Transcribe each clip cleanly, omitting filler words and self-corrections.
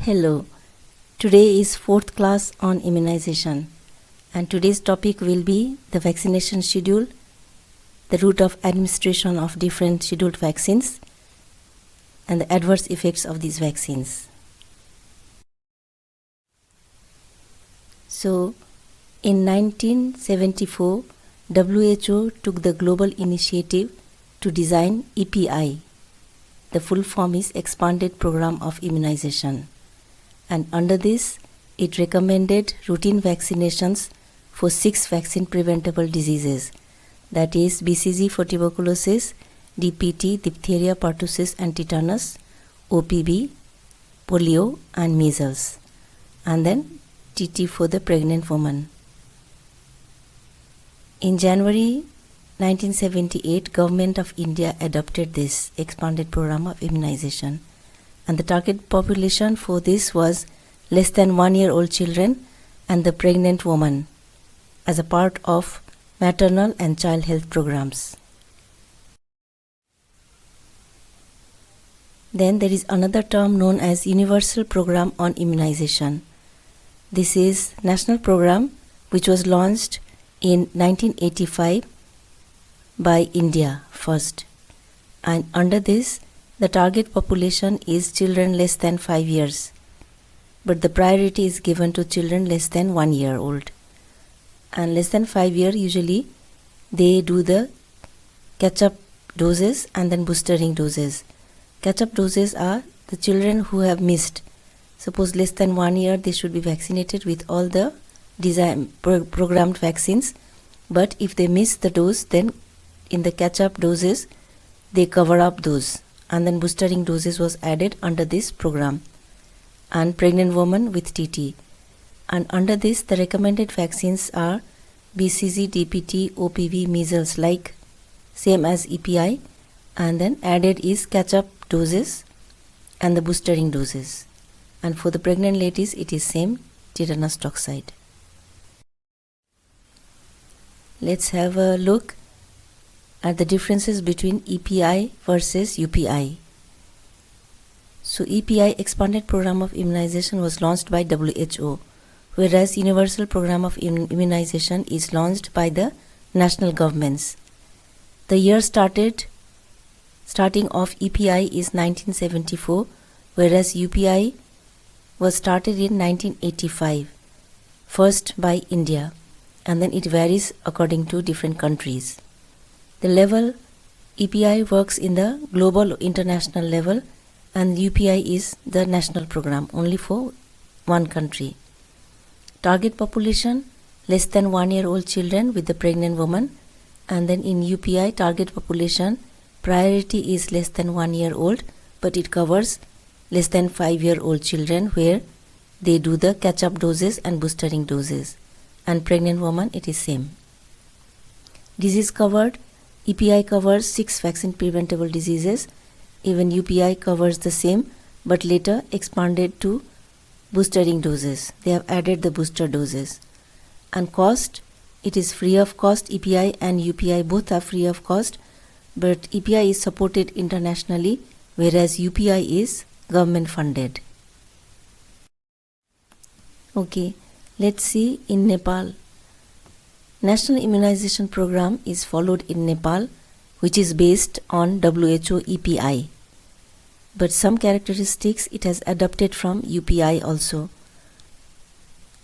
Hello, today is 4th class on immunization and today's topic will be the vaccination schedule, the route of administration of different scheduled vaccines and the adverse effects of these vaccines. So, in 1974, WHO took the global initiative to design EPI. The full form is Expanded Program of Immunization. And under this, it recommended routine vaccinations for 6 vaccine-preventable diseases, that is BCG for tuberculosis, DPT, diphtheria, pertussis and tetanus, OPV, polio and measles, and then TT for the pregnant woman. In January 1978, Government of India adopted this expanded program of immunization. And the target population for this was less than 1 year old children and the pregnant woman as a part of maternal and child health programs. Then there is another term known as Universal Program on Immunization. This is national program which was launched in 1985 by India first, and under this the target population is children less than 5 years, but the priority is given to children less than 1 year old. And less than 5 year, usually they do the catch-up doses and then boostering doses. Catch-up doses are the children who have missed. Suppose less than 1 year, they should be vaccinated with all the programmed vaccines, but if they miss the dose, then in the catch-up doses, they cover up those. And then boostering doses was added under this program, and pregnant woman with TT. And under this, the recommended vaccines are BCG, DPT, OPV, measles, like same as EPI, and then added is catch-up doses and the boostering doses. And for the pregnant ladies, it is same, tetanus toxoid. Let's have a look at the differences between EPI versus UPI. So EPI, Expanded Program of Immunization, was launched by WHO, whereas Universal Program of Immunization is launched by the national governments. The year starting of EPI is 1974, whereas UPI was started in 1985, first by India, and then it varies according to different countries. The level EPI works in the global international level, and UPI is the national program only for one country. Target population less than 1 year old children with the pregnant woman, and then in UPI target population priority is less than 1 year old, but it covers less than 5 year old children where they do the catch-up doses and boostering doses, and pregnant woman it is same. Disease covered, EPI covers 6 vaccine preventable diseases, even UPI covers the same but later expanded to boostering doses. They have added the booster doses. And cost, it is free of cost. EPI and UPI both are free of cost, but EPI is supported internationally whereas UPI is government funded. Okay, let's see in Nepal. National immunization program is followed in Nepal, which is based on WHO EPI. But some characteristics it has adopted from UPI also.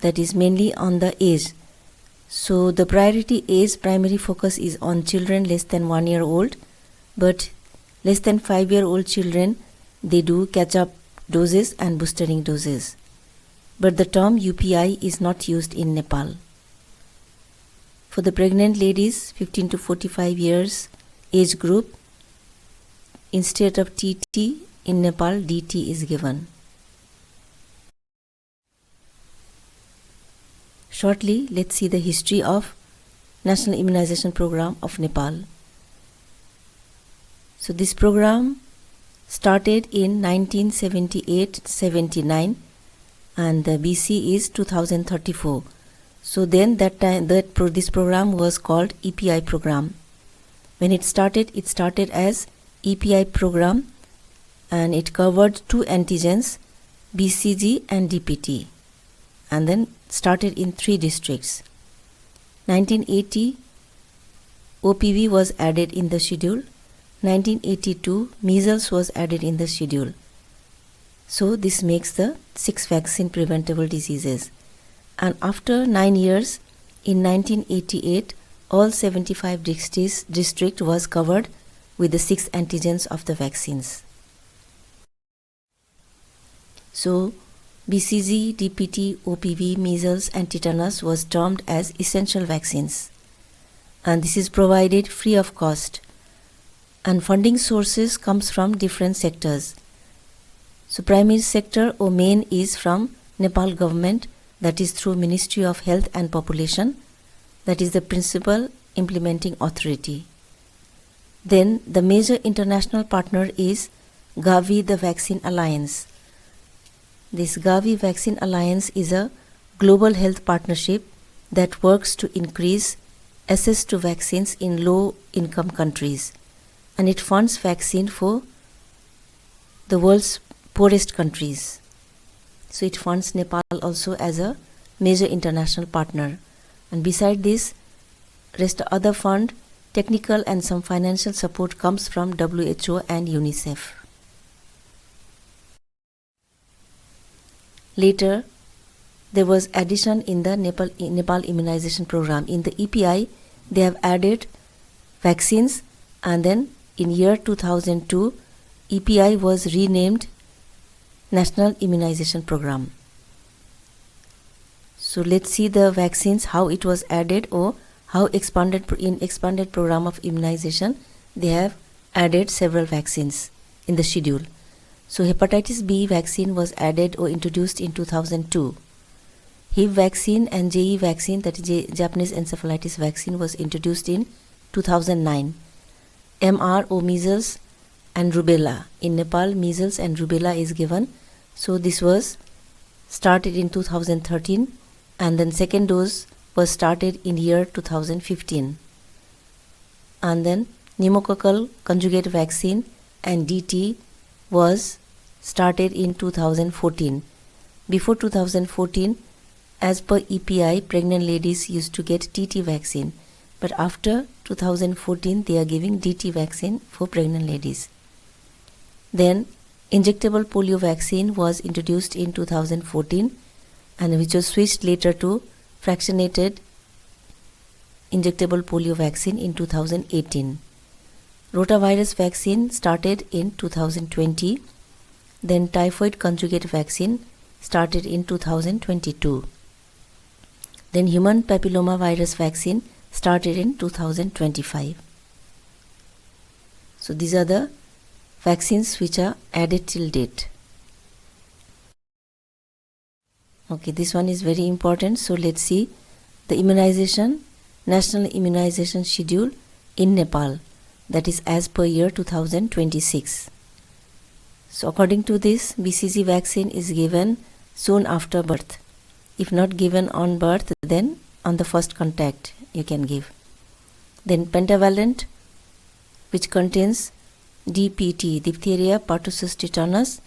That is mainly on the age. So the priority age primary focus is on children less than 1 year old, but less than 5 year old children, they do catch-up doses and boostering doses. But the term UPI is not used in Nepal. For the pregnant ladies 15 to 45 years age group, instead of TT in Nepal, DT is given. Shortly, let's see the history of National Immunization Program of Nepal. So this program started in 1978-79 and the BC is 2034. So then this program was called EPI program. When it started as EPI program and it covered 2 antigens, BCG and DPT, and then started in 3 districts. 1980, OPV was added in the schedule. 1982, measles was added in the schedule. So this makes the 6 vaccine preventable diseases. And after 9 years, in 1988, all 75 district was covered with the 6 antigens of the vaccines. So BCG, DPT, OPV, measles and tetanus was termed as essential vaccines. And this is provided free of cost. And funding sources comes from different sectors. So primary sector or main is from Nepal government, that is through Ministry of Health and Population, that is the principal implementing authority. Then the major international partner is Gavi, the Vaccine Alliance. This Gavi Vaccine Alliance is a global health partnership that works to increase access to vaccines in low-income countries, and it funds vaccine for the world's poorest countries. So it funds Nepal also as a major international partner. And beside this, rest other fund, technical and some financial support comes from WHO and UNICEF. Later, there was addition in the Nepal immunization program. In the EPI, they have added vaccines, and then in year 2002, EPI was renamed National Immunization Program. So let's see the vaccines, how it was added, or how expanded program of immunization they have added several vaccines in the schedule. So hepatitis B vaccine was added or introduced in 2002. HIV vaccine and JE vaccine, that is Japanese encephalitis vaccine, was introduced in 2009. MR or measles and rubella. In Nepal, measles and rubella is given. So this was started in 2013, and then second dose was started in year 2015. And then pneumococcal conjugate vaccine and DT was started in 2014. Before 2014, as per EPI, pregnant ladies used to get TT vaccine, but after 2014 they are giving DT vaccine for pregnant ladies. Then injectable polio vaccine was introduced in 2014, and which was switched later to fractionated injectable polio vaccine in 2018. Rotavirus vaccine started in 2020. Then typhoid conjugate vaccine started in 2022. Then human papilloma virus vaccine started in 2025. So these are the vaccines which are added till date. Okay, this one is very important. So let's see the immunization, national immunization schedule in Nepal, that is as per year 2026. So according to this, BCG vaccine is given soon after birth. If not given on birth, then on the first contact you can give. Then pentavalent, which contains DPT, diphtheria, pertussis, tetanus,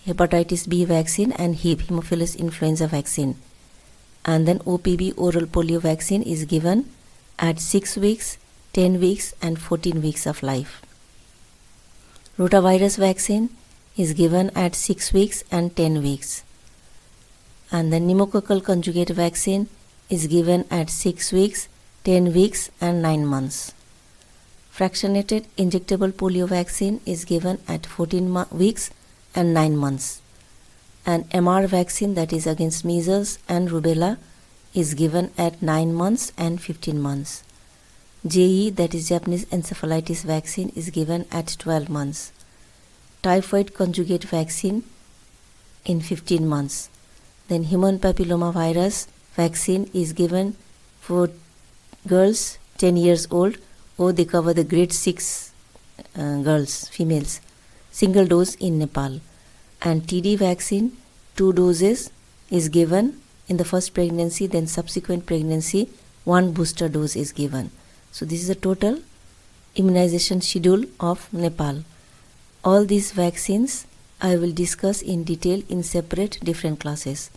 hepatitis B vaccine, and HIV, Haemophilus influenza vaccine. And then OPV, oral polio vaccine, is given at 6 weeks, 10 weeks and 14 weeks of life. Rotavirus vaccine is given at 6 weeks and 10 weeks. And the pneumococcal conjugate vaccine is given at 6 weeks, 10 weeks and 9 months. Fractionated injectable polio vaccine is given at 14 weeks and 9 months. And MR vaccine, that is against measles and rubella, is given at 9 months and 15 months. JE, that is Japanese encephalitis vaccine, is given at 12 months. Typhoid conjugate vaccine in 15 months. Then human papilloma virus vaccine is given for girls 10 years old, or they cover the grade 6 girls, females, single dose in Nepal. And TD vaccine, 2 doses is given in the first pregnancy, then subsequent pregnancy 1 booster dose is given. So this is the total immunization schedule of Nepal. All these vaccines I will discuss in detail in separate different classes.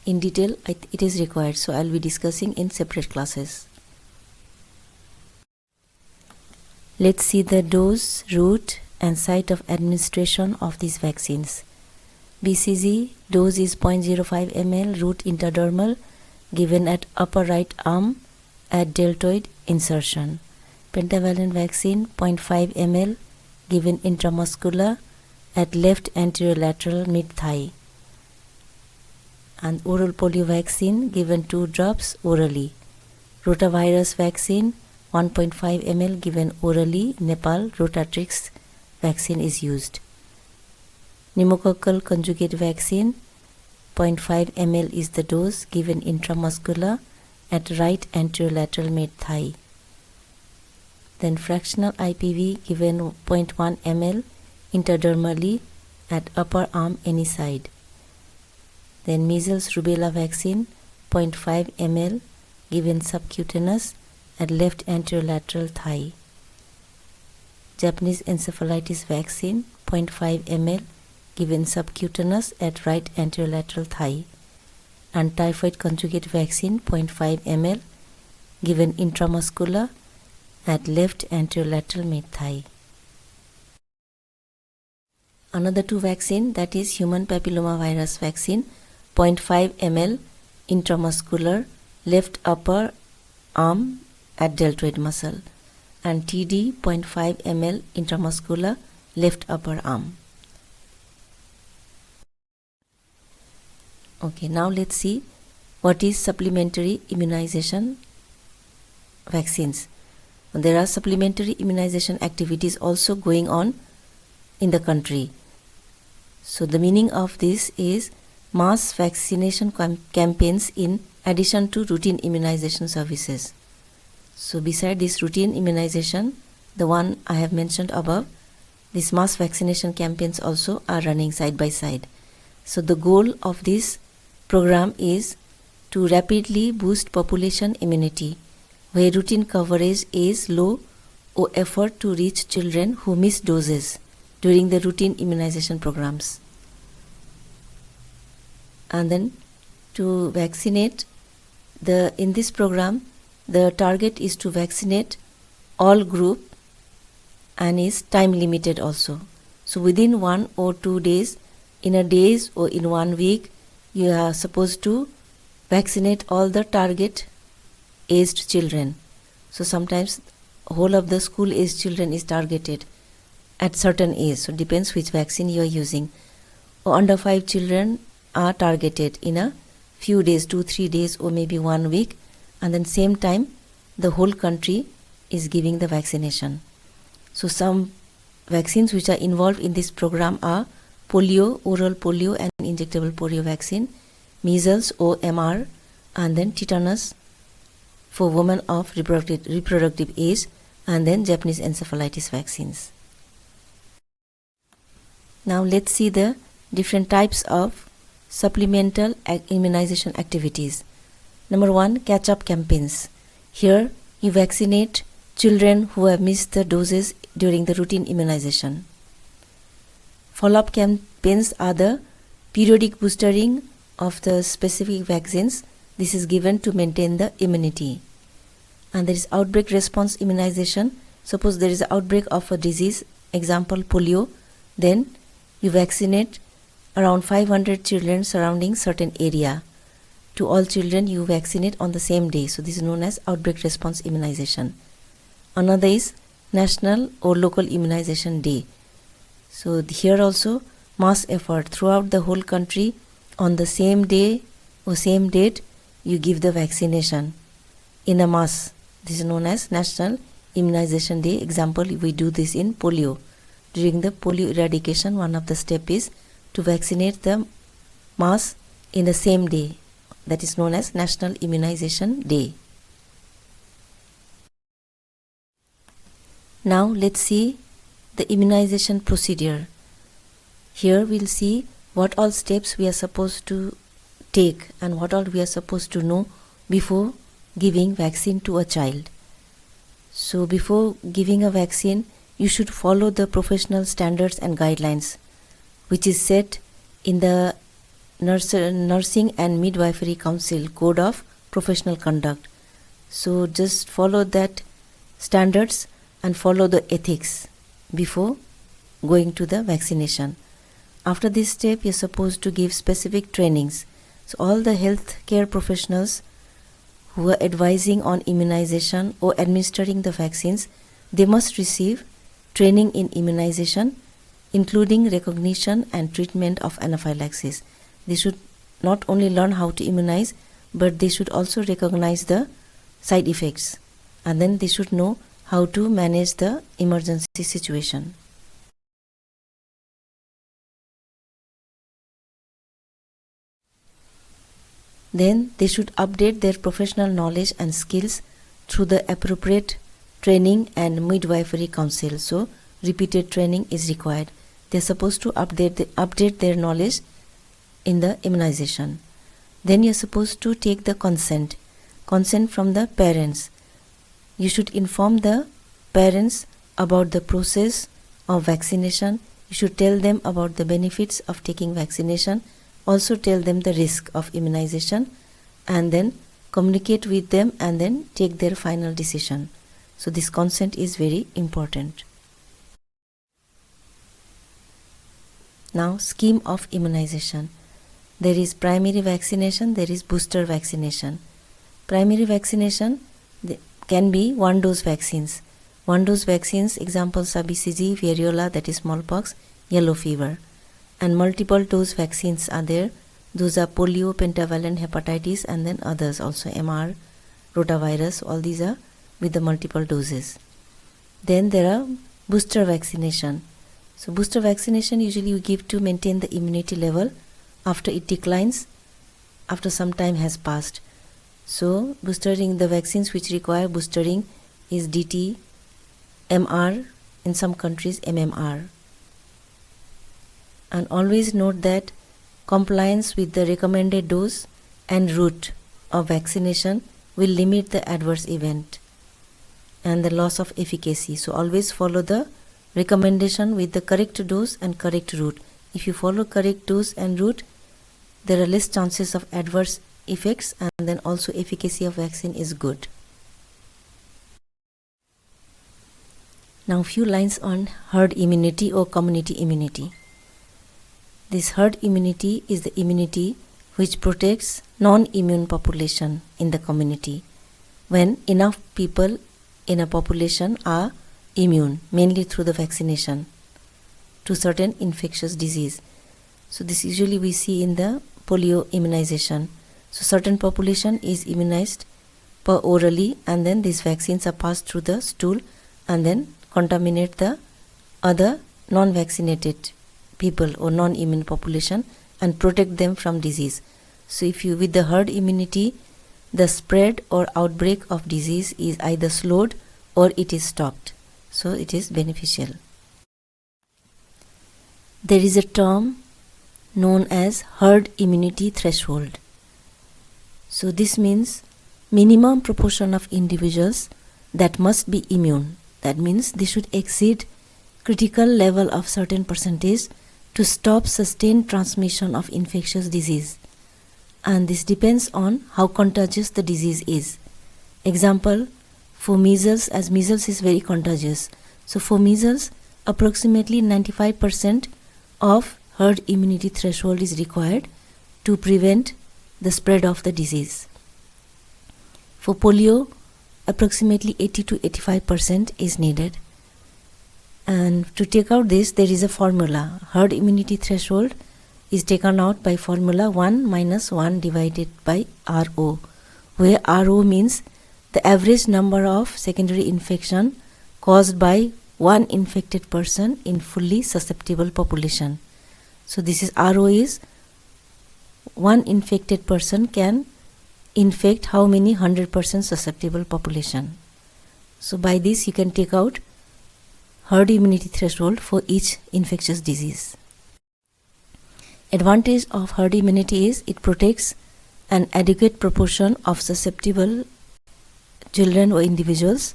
In detail, it is required, so I will be discussing in separate classes. Let's see the dose, route and site of administration of these vaccines. BCG dose is 0.05 ml, route intradermal, given at upper right arm at deltoid insertion. Pentavalent vaccine 0.5 ml, given intramuscular at left anterior lateral mid-thigh. And oral polio vaccine given 2 drops orally. Rotavirus vaccine 1.5 ml given orally. Nepal Rotatrix vaccine is used. Pneumococcal conjugate vaccine 0.5 ml is the dose, given intramuscular at right anterior lateral mid-thigh. Then fractional IPV given 0.1 ml intradermally at upper arm any side. Then measles rubella vaccine 0.5 ml given subcutaneous at left anterior lateral thigh. Japanese encephalitis vaccine 0.5 ml given subcutaneous at right anterior lateral thigh. And typhoid conjugate vaccine 0.5 ml given intramuscular at left anterior lateral mid-thigh. Another 2 vaccine, that is human papillomavirus vaccine 0.5 ml intramuscular left upper arm at deltoid muscle, and TD 0.5 ml intramuscular left upper arm. Okay, now let's see what is supplementary immunization vaccines. There are supplementary immunization activities also going on in the country. So the meaning of this is mass vaccination campaigns in addition to routine immunization services. So beside this routine immunization, the one I have mentioned above, these mass vaccination campaigns also are running side by side. So the goal of this program is to rapidly boost population immunity, where routine coverage is low or effort to reach children who miss doses during the routine immunization programs. And then to vaccinate, in this program, the target is to vaccinate all group and is time limited also. So within 1 or 2 days, in a days or in 1 week, you are supposed to vaccinate all the target aged children. So sometimes whole of the school aged children is targeted at certain age. So depends which vaccine you are using. Or under 5 children are targeted in a few days, 2-3 days or maybe 1 week, and then same time the whole country is giving the vaccination. So some vaccines which are involved in this program are polio, oral polio and injectable polio vaccine, measles OMR, and then tetanus for women of reproductive age, and then Japanese encephalitis vaccines. Now let's see the different types of supplemental immunization activities. Number 1, catch-up campaigns. Here you vaccinate children who have missed the doses during the routine immunization. Follow-up campaigns are the periodic boostering of the specific vaccines. This is given to maintain the immunity. And there is outbreak response immunization. Suppose there is an outbreak of a disease, example polio, then you vaccinate around 500 children surrounding certain area. To all children you vaccinate on the same day. So this is known as outbreak response immunization. Another is national or local immunization day. So here also mass effort throughout the whole country on the same day or same date you give the vaccination in a mass. This is known as National Immunization Day. Example, we do this in polio. During the polio eradication, one of the steps is to vaccinate the mass in the same day. That is known as National Immunization Day. Now let's see the immunization procedure. Here we'll see what all steps we are supposed to take and what all we are supposed to know before giving vaccine to a child. So before giving a vaccine, you should follow the professional standards and guidelines. which is set in the Nursing and Midwifery Council Code of Professional Conduct. So just follow that standards and follow the ethics before going to the vaccination. After this step, you're supposed to give specific trainings. So all the healthcare professionals who are advising on immunization or administering the vaccines, they must receive training in immunization, including recognition and treatment of anaphylaxis. They should not only learn how to immunize, but they should also recognize the side effects, and then they should know how to manage the emergency situation. Then they should update their professional knowledge and skills through the appropriate training and midwifery council. So repeated training is required. They're supposed to update their knowledge in the immunization. Then you're supposed to take the consent from the parents. You should inform the parents about the process of vaccination. You should tell them about the benefits of taking vaccination. Also tell them the risk of immunization, and then communicate with them and then take their final decision. So this consent is very important. Now, scheme of immunization. There is primary vaccination, there is booster vaccination. Primary vaccination can be one-dose vaccines. One-dose vaccines, examples are BCG, variola, that is smallpox, yellow fever. And multiple dose vaccines are there. Those are polio, pentavalent hepatitis, and then others also, MR, rotavirus, all these are with the multiple doses. Then there are booster vaccination. So booster vaccination usually we give to maintain the immunity level after it declines, after some time has passed. So boostering, the vaccines which require boostering is DT, MR, in some countries MMR. And always note that compliance with the recommended dose and route of vaccination will limit the adverse event and the loss of efficacy. So always follow the recommendation with the correct dose and correct route. If you follow correct dose and route, there are less chances of adverse effects, and then also efficacy of vaccine is good. Now few lines on herd immunity or community immunity. This herd immunity is the immunity which protects non-immune population in the community when enough people in a population are immune, mainly through the vaccination to certain infectious disease. So this usually we see in the polio immunization. So certain population is immunized per orally, and then these vaccines are passed through the stool and then contaminate the other non-vaccinated people or non-immune population and protect them from disease. So if you, with the herd immunity, the spread or outbreak of disease is either slowed or it is stopped. So it is beneficial. There is a term known as herd immunity threshold. So this means minimum proportion of individuals that must be immune. That means they should exceed critical level of certain percentage to stop sustained transmission of infectious disease. And this depends on how contagious the disease is. Example, for measles, as measles is very contagious. So for measles, approximately 95% of herd immunity threshold is required to prevent the spread of the disease. For polio, approximately 80 to 85% is needed. And to take out this, there is a formula. Herd immunity threshold is taken out by formula 1 minus 1 divided by RO, where RO means the average number of secondary infection caused by one infected person in fully susceptible population. So this is RO is one infected person can infect how many 100% susceptible population. So by this you can take out herd immunity threshold for each infectious disease. Advantage of herd immunity is it protects an adequate proportion of susceptible children or individuals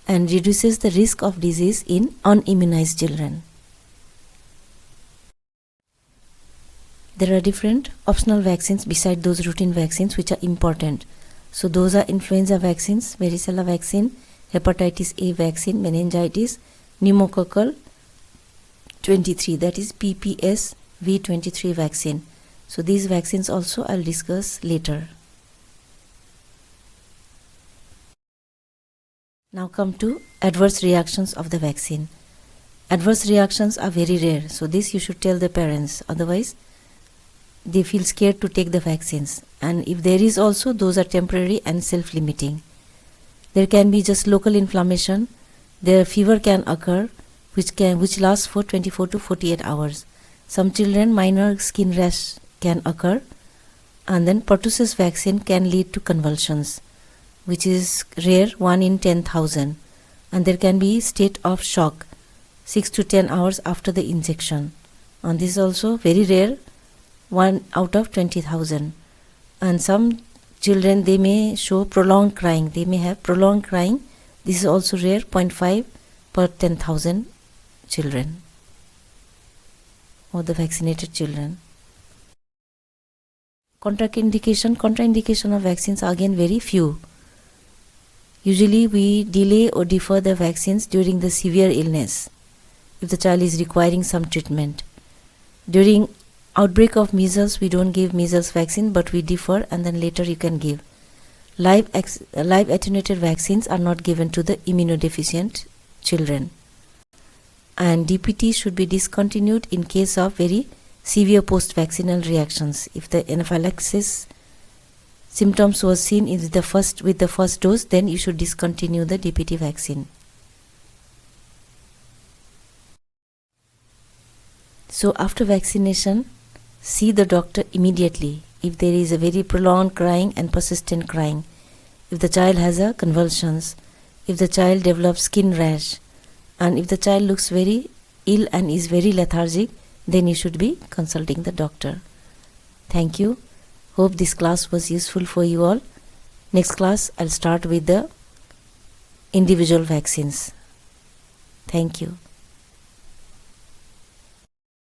and reduces the risk of disease in unimmunized children. there are different optional vaccines beside those routine vaccines which are important. So those are influenza vaccines, varicella vaccine, hepatitis A vaccine, meningitis, pneumococcal 23, that is PPS V23 vaccine. So these vaccines also I'll discuss later. Now come to adverse reactions of the vaccine. Adverse reactions are very rare, so this you should tell the parents, otherwise they feel scared to take the vaccines. And if there is also, those are temporary and self-limiting. There can be just local inflammation. Their fever can occur, which lasts for 24 to 48 hours. Some children, minor skin rash can occur, and then pertussis vaccine can lead to convulsions, which is rare, 1 in 10,000, and there can be state of shock 6 to 10 hours after the injection, and this is also very rare, 1 out of 20,000. And some children, they may show prolonged crying, they may have prolonged crying. This is also rare, 0.5 per 10,000 children or the vaccinated children. Contraindication of vaccines are again very few. Usually we delay or defer the vaccines during the severe illness if the child is requiring some treatment. During outbreak of measles, we don't give measles vaccine, but we defer and then later you can give. Live attenuated vaccines are not given to the immunodeficient children. And DPT should be discontinued in case of very severe post-vaccinal reactions. If the anaphylaxis symptoms was seen with the first dose, then you should discontinue the DPT vaccine. So after vaccination, see the doctor immediately if there is a very prolonged crying and persistent crying, if the child has a convulsions, if the child develops skin rash, and if the child looks very ill and is very lethargic, then you should be consulting the doctor. Thank you. Hope this class was useful for you all. Next class, I'll start with the individual vaccines. Thank you.